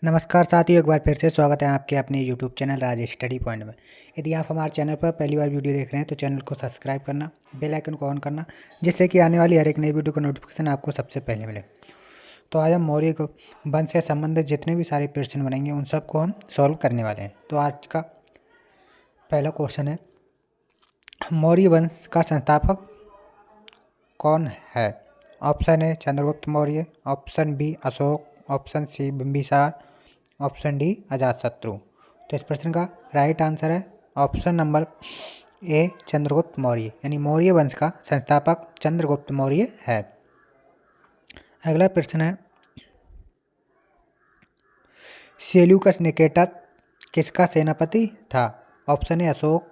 नमस्कार साथियों, एक बार फिर से स्वागत है आपके अपने YouTube channel Rajesh study point में। यदि आप हमारे चैनल पर पहली बार वीडियो देख रहे हैं तो चैनल को सब्सक्राइब करना, बेल आइकन को ऑन करना, जिससे कि आने वाली हर एक नई वीडियो का नोटिफिकेशन आपको सबसे पहले मिले। तो आज हम मौर्य वंश से संबंधित जितने भी सारे प्रश्न बनेंगे उन सबको हम सॉल्व करने वाले हैं। तो आज का पहला क्वेश्चन है, मौर्य वंश का संस्थापक कौन है? Option A Chandragupta Maurya, option B Ashoka, option C Bimbisara, option D Ajatashatru. तो इस प्रश्न का राइट आंसर है option number A Chandragupta Maurya, यानी मौर्य वंश का संस्थापक चंद्रगुप्त मौर्य है। अगला प्रश्न है, सेल्यूकस निकेटर किसका सेनापति था? Option A Ashoka,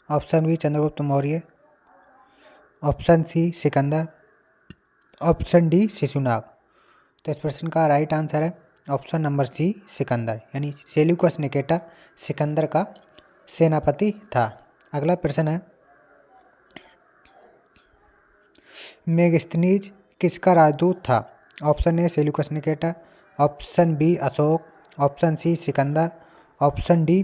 option B Chandragupta Maurya, option C Sikandar, option D Shishunaga. तो इस प्रश्न का राइट आंसर है ऑप्शन नंबर सी सिकंदर, यानी सेल्यूकस निकेटर सिकंदर का सेनापति था। अगला प्रश्न है, मेगस्थनीज किसका राजदूत था? Option A Seleucus Nicator, option B Ashoka, option C Sikandar, option D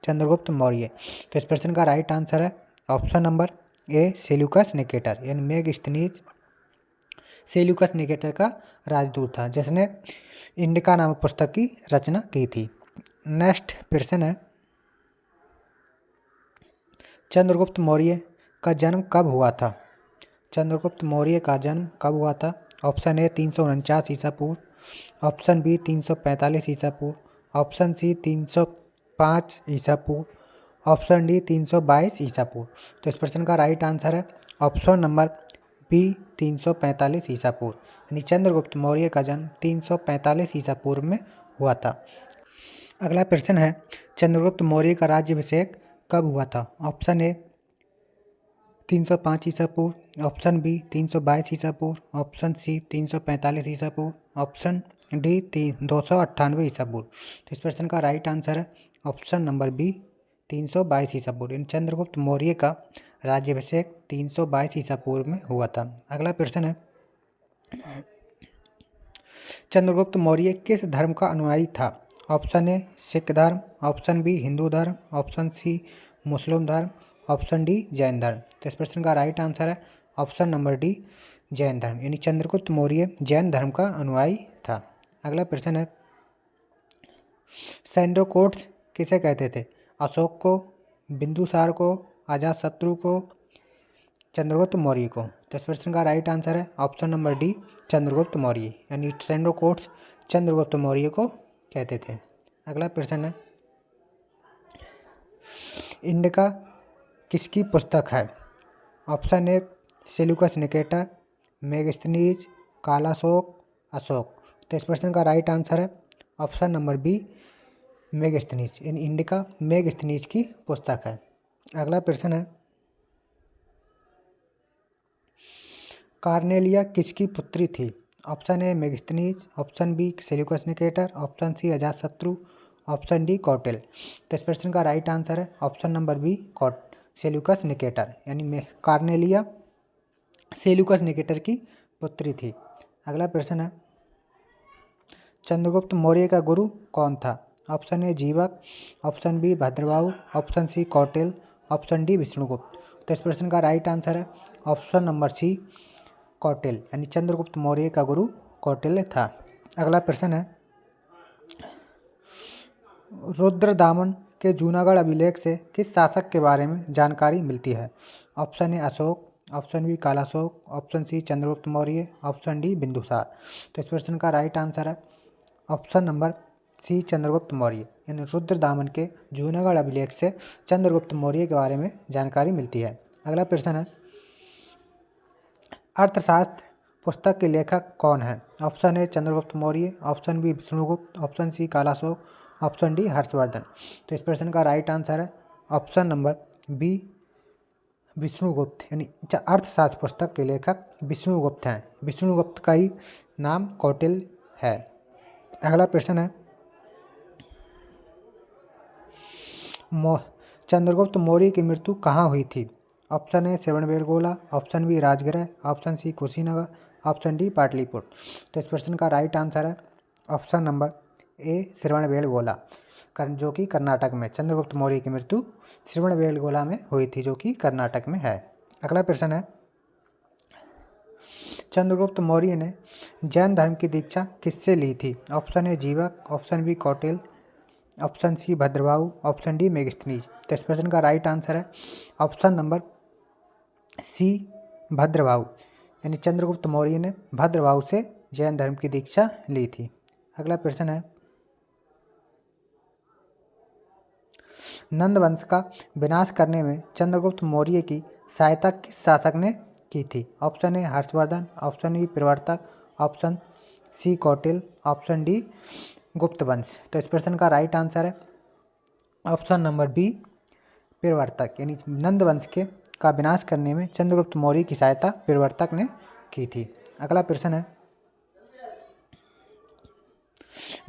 Chandragupta Maurya. तो इस प्रश्न का राइट आंसर है option number A Seleucus Nicator, यानी मेगस्थनीज सेल्यूकस निकेटर का राजदूत था, जिसने इंडिका नामक पुस्तक की रचना की थी। नेक्स्ट प्रश्न है, चंद्रगुप्त मौर्य का जन्म कब हुआ था? चंद्रगुप्त मौर्य का जन्म कब हुआ था? ऑप्शन ए 349 ईसा पूर्व, ऑप्शन बी 345 ईसा पूर्व, ऑप्शन सी 305 ईसा पूर्व, ऑप्शन डी 322 ईसा पूर्व। तो इस प्रश्न का राइट आंसर है ऑप्शन नंबर बी 345 ईसा पूर्व, यानी चंद्रगुप्त मौर्य का जन्म 345 ईसा पूर्व में हुआ था। अगला प्रश्न है, चंद्रगुप्त मौर्य का राज्याभिषेक कब हुआ था? ऑप्शन ए 305 ईसा पूर्व, ऑप्शन बी 322 ईसा पूर्व, ऑप्शन सी 345 ईसा पूर्व, ऑप्शन डी 298 ईसा पूर्व। तो इस प्रश्न का राइट आंसर है ऑप्शन नंबर बी 322 ईसा पूर्व, इन चंद्रगुप्त मौर्य का राज्याभिषेक 322 ईसा पूर्व में हुआ था। अगला प्रश्न है, चंद्रगुप्त मौर्य किस धर्म का अनुयायी था? ऑप्शन ए सिख धर्म, ऑप्शन बी हिंदू धर्म, ऑप्शन सी मुस्लिम धर्म, ऑप्शन डी जैन धर्म। तो इस प्रश्न का राइट आंसर है ऑप्शन नंबर डी जैन धर्म, यानी चंद्रगुप्त मौर्य जैन धर्म का अनुयायी था। अगला प्रश्न है, सैंडोकोट्स किसे कहते थे? अशोक को, बिंदुसार को, अजातशत्रु को, चंद्रगुप्त मौर्य को। तो इस प्रश्न का राइट आंसर है option number D Chandragupta Maurya, यानी सैंडोकोट्स चंद्रगुप्त मौर्य को कहते थे। अगला प्रश्न है, इंडिका किसकी पुस्तक है? Option A Seleucus Nicator, Megasthenes, Kalashoka, Ashok. तो इस प्रश्न का राइट आंसर है ऑप्शन नंबर बी मेगस्थनीज, इन इंडिका मेगस्थनीज की पुस्तक है। अगला प्रश्न है, कार्नेलिया किसकी पुत्री थी? Option A Megasthenes, option B Seleucus Nicator, option C Ajatashatru, option D Kautilya. तो इस प्रश्न का राइट आंसर है option number B Seleucus Nicator, यानी कार्नेलिया सेल्यूकस निकेटर की पुत्री थी। अगला प्रश्न है, चंद्रगुप्त मौर्य का गुरु कौन था? Option A Jivaka, option B Bhadrabahu, option C Kautilya, option D Vishnugupta. तो इस प्रश्न का राइट आंसर है ऑप्शन नंबर सी कौटिल्य, यानी चंद्रगुप्त मौर्य का गुरु कौटिल्य था। अगला प्रश्न है, रुद्रदामन के जूनागढ़ अभिलेख से किस शासक के बारे में जानकारी मिलती है? Option A Ashoka, option B Kalashoka, option C Chandragupta Maurya, option D Bindusara. तो इस प्रश्न का राइट आंसर है option number C Chandragupta Maurya, यानी रुद्रदामन के जूनागढ़ अभिलेख से चंद्रगुप्त मौर्य के बारे में जानकारी मिलती है। अगला प्रश्न है, अर्थशास्त्र पुस्तक के लेखक कौन है? Option A Chandragupta Maurya, option B Vishnugupta, option C Kalashoka, option D Harshavardhana. तो इस प्रश्न का राइट आंसर है ऑप्शन नंबर बी विष्णुगुप्त, यानी अर्थशास्त्र पुस्तक के लेखक विष्णुगुप्त हैं। विष्णुगुप्त का ही नाम कौटिल्य है। अगला प्रश्न है, चंद्रगुप्त मौर्य की मृत्यु कहाँ हुई थी? Option A Shravanabelagola, option B Rajagriha, option C Kushinagar, option D Pataliputra. तो इस प्रश्न का राइट आंसर है ऑप्शन नंबर ए श्रवणबेलगोला, जो कि कर्नाटक में। चंद्रगुप्त मौर्य की मृत्यु श्रवणबेलगोला में हुई थी, जो कि कर्नाटक में है। अगला प्रश्न है, चंद्रगुप्त मौर्य ने जैन धर्म की दीक्षा किससे ली थी? Option A Jivaka, option B Kautilya, option C Bhadrabahu, option D Megasthenes. तो इस प्रश्न का राइट आंसर है ऑप्शन नंबर सी भद्रबाहु, यानी चंद्रगुप्त मौर्य ने भद्रबाहु से जैन धर्म की दीक्षा ली थी। अगला प्रश्न है, नंद वंश का विनाश करने में चंद्रगुप्त मौर्य की सहायता किस शासक ने की थी? Option A Harshavardhana, option B Pravartak, option C Kautilya, option D Gupta वंश। तो इस प्रश्न का राइट आंसर है ऑप्शन नंबर बी प्रवर्तक, यानी नंद वंश का विनाश करने में चंद्रगुप्त मौर्य की सहायता प्रवर्तक ने की थी। अगला प्रश्न है,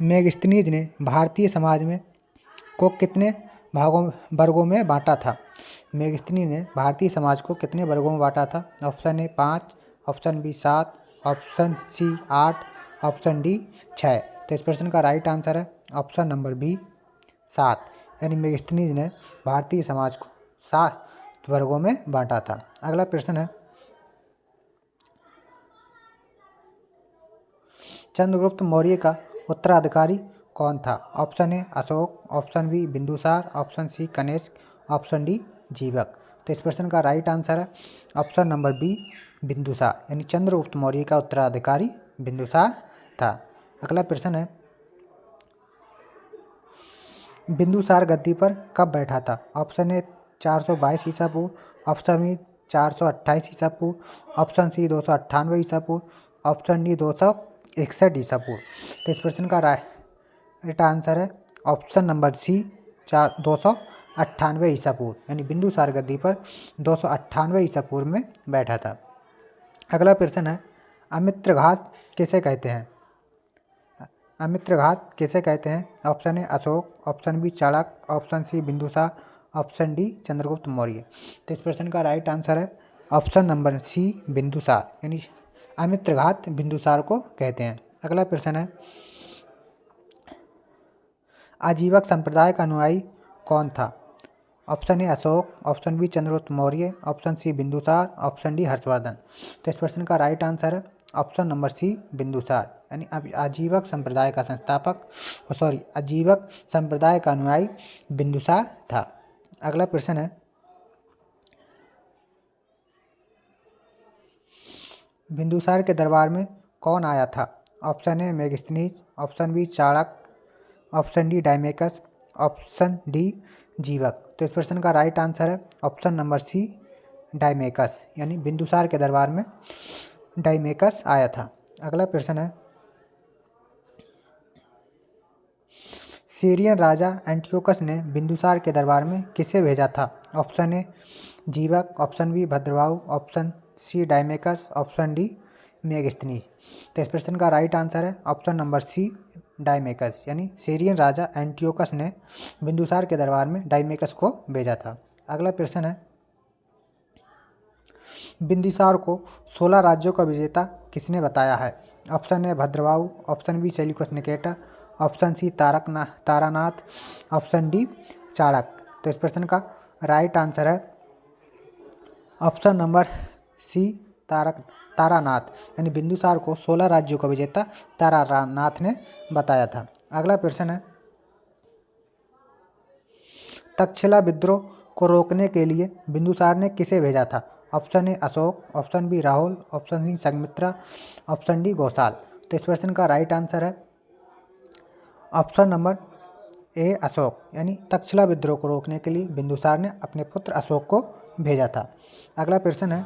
मेगस्थनीज ने भारतीय समाज में को कितने वर्गों में बांटा था? मेगस्थनीज ने भारतीय समाज को कितने वर्गों में बांटा था? Option A 5, option B 7, option C 8, option D 6। तो इस प्रश्न का राइट आंसर है ऑप्शन नंबर बी 7, यानी मेगस्थनीज ने भारतीय समाज को 7 वर्गों में बांटा था। अगला प्रश्न है, चंद्रगुप्त मौर्य का उत्तराधिकारी कौन था? Option A Ashoka, option B Bindusara, option C Kanishka, option D Jivaka. तो इस प्रश्न का राइट आंसर है ऑप्शन नंबर बी बिंदुसार, यानी चंद्रगुप्त मौर्य का उत्तराधिकारी बिंदुसार था। अगला प्रश्न है, बिंदुसार गद्दी पर कब बैठा था? ऑप्शन ए 422 ईसा पूर्व, ऑप्शन बी 428 ईसा पूर्व, ऑप्शन सी 298 ईसा पूर्व, ऑप्शन डी 261 ईसा पूर्व। तो इस प्रश्न का राइट आंसर है ऑप्शन नंबर सी 298 ईसा पूर्व, यानी बिंदुसार गद्दी पर 298 ईसा पूर्व में बैठा था। अगला प्रश्न है, अमित्रघात किसे कहते हैं? अमित्रघात किसे कहते हैं? Option A Ashoka, option B Chanakya, option C Bindusara, option D Chandragupta Maurya. तो इस प्रश्न का राइट आंसर है ऑप्शन नंबर सी बिंदुसार, यानी अमित्रघात बिंदुसार को कहते हैं। अगला प्रश्न है, आजीवक संप्रदाय का अनुयायी कौन था? Option A Ashoka, option B Chandragupta Maurya, option C Bindusara, option D Harshavardhana. तो इस प्रश्न का राइट आंसर है ऑप्शन नंबर सी बिंदुसार, यानी आजीवक संप्रदाय का संस्थापक आजीवक संप्रदाय का अनुयायी बिंदुसार था। अगला प्रश्न है, बिंदुसार के दरबार में कौन आया था? Option A Megasthenes, option B Chanakya, option D Deimachus, option D Jivaka. तो इस प्रश्न का राइट आंसर है ऑप्शन नंबर सी डायमेकस, यानी बिंदुसार के दरबार में डायमेकस आया था। अगला प्रश्न है, सीरियन राजा एंटियोकस ने बिंदुसार के दरबार में किसे भेजा था? Option A Jivaka, option B Bhadrabahu, option C Deimachus, option D Megasthenes. तो इस प्रश्न का राइट आंसर है ऑप्शन नंबर सी डायमेकस, यानी सीरियन राजा एंटियोकस ने बिंदुसार के दरबार में डायमेकस को भेजा था। अगला प्रश्न है, बिंदुसार को 16 राज्यों का विजेता किसने बताया है? Option A Bhadrabahu, option B Seleucus Nicator, option C Taranath, option D Chanakya. तो इस प्रश्न का राइट आंसर है ऑप्शन नंबर सी तारानाथ, यानी बिंदुसार को 16 राज्यों का विजेता तारानाथ ने बताया था। अगला प्रश्न है, तक्षशिला विद्रोह को रोकने के लिए बिंदुसार ने किसे भेजा था? Option A Ashoka, option B Rahul, option C Sanghamitra, option D Ghoshal. तो इस प्रश्न का राइट आंसर है ऑप्शन नंबर ए अशोक, यानी तक्षशिला विद्रोह को रोकने के लिए बिंदुसार ने अपने पुत्र अशोक को भेजा था। अगला प्रश्न है,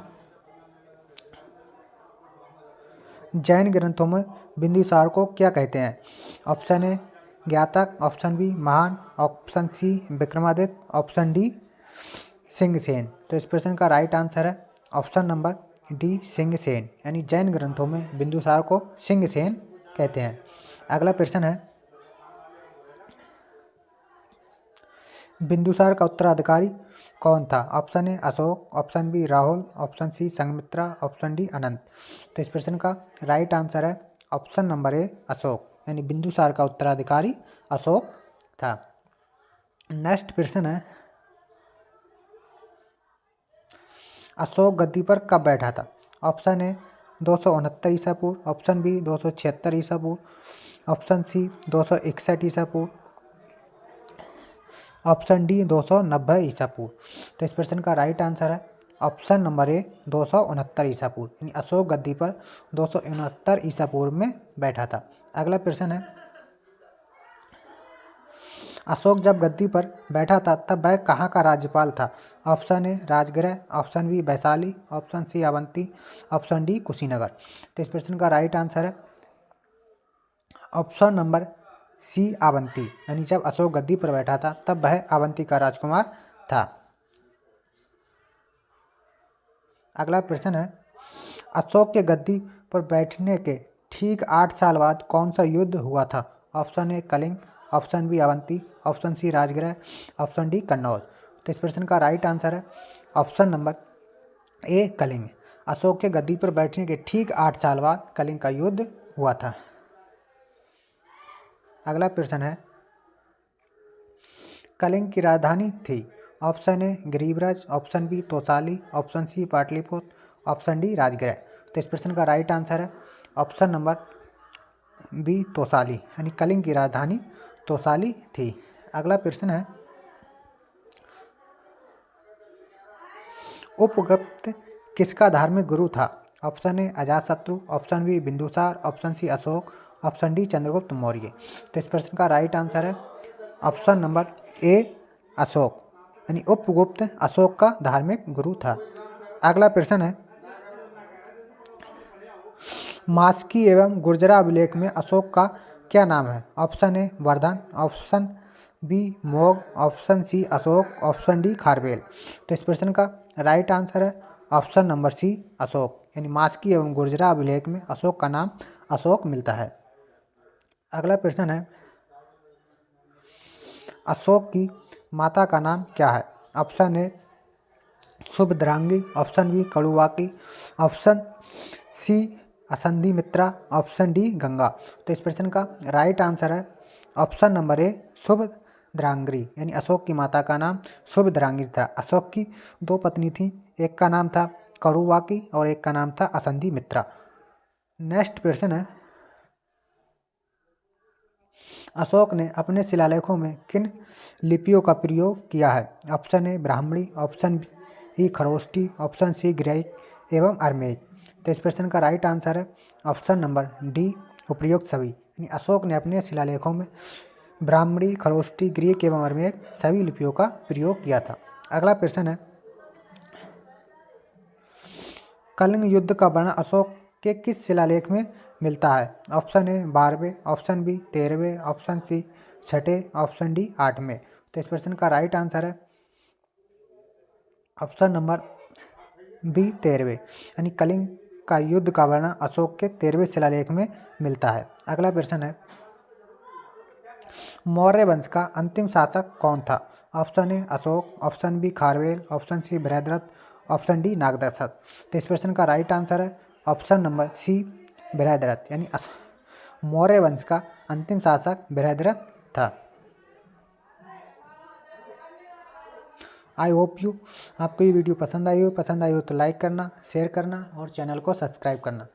जैन ग्रंथों में बिंदुसार को क्या कहते हैं? ऑप्शन ए ज्ञातक, ऑप्शन बी महान, option C Vikramaditya, option D Simhasena. तो इस प्रश्न का राइट आंसर है ऑप्शन नंबर डी सिंहसेन, यानी जैन ग्रंथों में बिंदुसार को सिंहसेन कहते हैं। अगला प्रश्न है, बिंदुसार का उत्तराधिकारी कौन था? Option A Ashoka, option B Rahul, option C Sanghamitra, option D Anant. तो इस प्रश्न का राइट आंसर है ऑप्शन नंबर ए अशोक, यानी बिंदुसार का उत्तराधिकारी अशोक था। नेक्स्ट प्रश्न है, अशोक गद्दी पर कब बैठा था? ऑप्शन ए 269 ईसा पूर्व, ऑप्शन बी 276 ईसा पूर्व, ऑप्शन सी 261 ईसा पूर्व, ऑप्शन डी 290 ईसा पूर्व। तो इस प्रश्न का राइट आंसर है ऑप्शन नंबर ए 269 ईसा पूर्व, यानी अशोक गद्दी पर 269 ईसा पूर्व में बैठा था। अगला प्रश्न है, अशोक जब गद्दी पर बैठा था तब वह कहाँ का राज्यपाल था? Option A Rajagriha, option B Vaishali, option C Avanti, option D Kushinagar. तो इस प्रश्न का राइट आंसर है ऑप्शन नंबर सी अवंती, यानी जब अशोक गद्दी पर बैठा था तब वह अवंती का राजकुमार था। अगला प्रश्न है, अशोक के गद्दी पर बैठने के ठीक 8 साल बाद कौन सा युद्ध हुआ था? Option A Kalinga, option B Avanti, option C Rajagriha, option D Kannauj. तो इस प्रश्न का राइट आंसर है option number A Kalinga. Ashoka के गद्दी पर बैठने के ठीक 8 साल बाद कलिंग का युद्ध हुआ था। अगला प्रश्न है, कलिंग की राजधानी थी? Option A Giribraja, option B Tosali, option C Pataliputra, option D Rajagriha. तो इस प्रश्न का राइट आंसर है ऑप्शन नंबर बी तोसाली, यानी कलिंग की राजधानी तोसाली थी। अगला प्रश्न है, उपगुप्त किसका धार्मिक गुरु था? Option A Ajatashatru, option B Bindusara, option C Ashoka, option D Chandragupta Maurya. तो इस प्रश्न का राइट आंसर है ऑप्शन नंबर ए अशोक, यानी उपगुप्त अशोक का धार्मिक गुरु था। अगला प्रश्न है, मास्की एवं गुर्जरा अभिलेख में अशोक का क्या नाम है? Option A Vardhan, option B Mog, option C Ashoka, option D Kharavela. तो इस प्रश्न का राइट आंसर है ऑप्शन नंबर सी अशोक, यानी मास्की एवं गुर्जरा अभिलेख में अशोक का नाम अशोक मिलता है। अगला प्रश्न है, अशोक की माता का नाम क्या है? Option A Subhadrangi, option B Karuvaki, option C Asandhi Mitra, option D Ganga. तो इस प्रश्न का राइट आंसर है ऑप्शन नंबर ए सुभद्रांगी, यानी अशोक की माता का नाम सुभद्रांगी था। अशोक की 2 पत्नी थी, एक का नाम था कड़ुवाकी और एक का नाम था असंधि मित्रा। नेक्स्ट प्रश्न है, अशोक ने अपने शिलालेखों में किन लिपियों का प्रयोग किया है? Option A Brahmi, option B Kharosthi, option C Greek एवं अरमेज। तो इस प्रश्न का राइट आंसर है ऑप्शन नंबर डी उपयुक्त सभी, यानी अशोक ने अपने शिलालेखों में ब्राह्मणी, खरोष्टी, ग्रीक एवं अरमेज सभी लिपियों का प्रयोग किया था। अगला प्रश्न है, कलिंग युद्ध का वर्णन अशोक के किस शिलालेख में मिलता है? ऑप्शन ए 12वें, ऑप्शन बी 13वें, ऑप्शन सी 6ठे, ऑप्शन डी 8वें। तो इस प्रश्न का राइट आंसर है ऑप्शन नंबर बी 13वें, यानी कलिंग का युद्ध का वर्णन अशोक के 13वें शिलालेख में मिलता है। अगला प्रश्न है, मौर्य वंश का अंतिम शासक कौन था? Option A Ashoka, option B Kharavela, option C Brihadratha, option D Nagadasharatha. तो इस प्रश्न का राइट आंसर है ऑप्शन नंबर सी बृहद्रथ, यानी मौर्य वंश का अंतिम शासक बृहद्रथ था। आई होप यू आपको ये वीडियो पसंद आई हो तो लाइक करना, शेयर करना और चैनल को सब्सक्राइब करना।